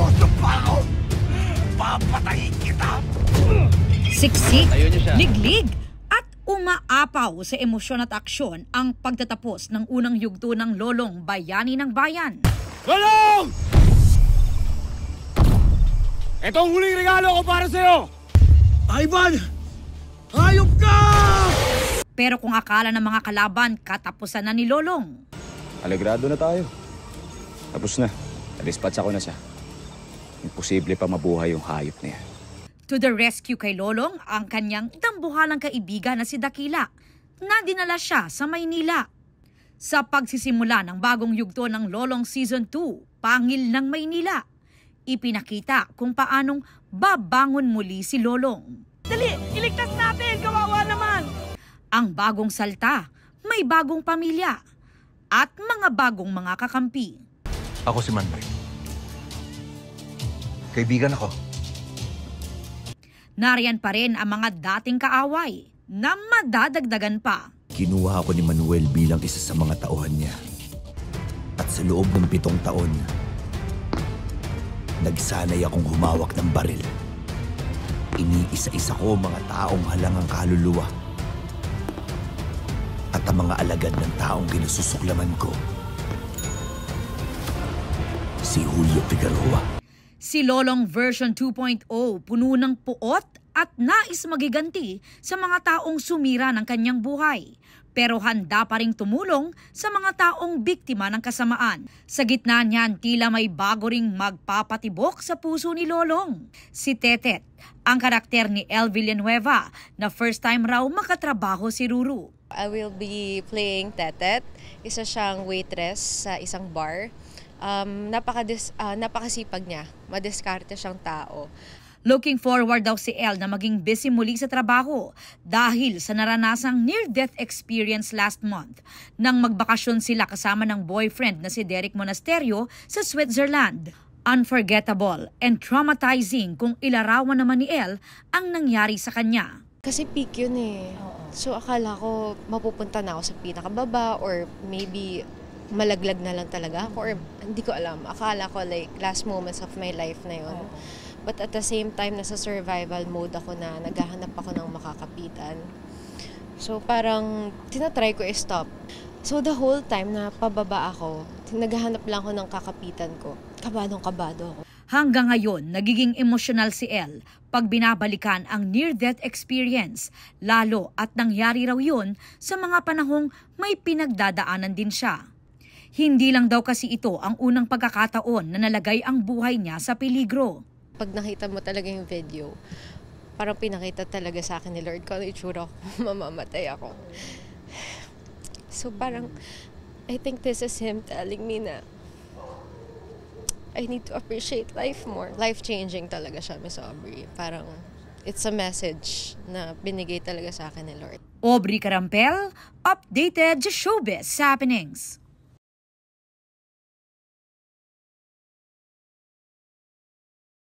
Susumpa ako! Papatayin kita! Siksik, liglig, at umaapaw sa emosyon at aksyon ang pagtatapos ng unang yugto ng Lolong Bayani ng Bayan. Lolong! Ito ang huling regalo ko para sa'yo! Ivan! Hayop ka! Pero kung akala ng mga kalaban, katapusan na ni Lolong. Alegrado na tayo. Tapos na. Nadispatch ako na siya. Imposible pa mabuhay yung hayop na yan. To the rescue kay Lolong ang kanyang dambuhalang kaibigan na si Dakila na dinala siya sa Maynila. Sa pagsisimula ng bagong yugto ng Lolong Season 2, Pangil ng Maynila, ipinakita kung paanong babangon muli si Lolong. Dali! Iligtas natin! Kawawa naman! Ang bagong salta, may bagong pamilya at mga bagong mga kakampi. Ako si Manboy. Kaibigan ako. Nariyan pa rin ang mga dating kaaway na madadagdagan pa. Kinuha ako ni Manuel bilang isa sa mga tauhan niya. At sa loob ng 7 taon, nagsanay akong humawak ng baril. Iniisa-isa ko mga taong halangang kaluluwa. At ang mga alagad ng taong ginususuklaman ko. Si Julio Figueroa. Si Lolong version 2.0 puno ng puot at nais magiganti sa mga taong sumira ng kanyang buhay. Pero handa pa ring tumulong sa mga taong biktima ng kasamaan. Sa gitna niyan, tila may bago ring magpapatibok sa puso ni Lolong. Si Tetet, ang karakter ni El Villanueva na first time raw makatrabaho si Ruru. I will be playing Tetet, isa siyang waitress sa isang bar. Napakasipag niya, madiskarte siyang tao. Looking forward daw si El na maging busy muli sa trabaho dahil sa naranasang near-death experience last month nang magbakasyon sila kasama ng boyfriend na si Derek Monasterio sa Switzerland. Unforgettable and traumatizing kung ilarawan naman ni El ang nangyari sa kanya. Kasi peak yun eh. So akala ko mapupunta na ako sa pinakababa or maybe malaglag na lang talaga ako or hindi ko alam. Akala ko like last moments of my life na yun. But at the same time, nasa survival mode ako na naghahanap ako ng makakapitan. So parang tinatry ko i-stop. So the whole time na pababa ako, naghahanap lang ako ng kakapitan ko. Kabadong-kabado ako. Hanggang ngayon, nagiging emosyonal si El pag binabalikan ang near-death experience, lalo at nangyari raw yun sa mga panahong may pinagdadaanan din siya. Hindi lang daw kasi ito ang unang pagkakataon na nalagay ang buhay niya sa peligro. Pag nakita mo talaga yung video, parang pinakita talaga sa akin ni Lord kung ano itsura ko, mamamatay ako. So parang, I think this is Him telling me na I need to appreciate life more. Life-changing talaga siya, Miss Aubrey. Parang, it's a message na binigay talaga sa akin ni Lord. Aubrey Carampel, updated sa Showbiz Happenings.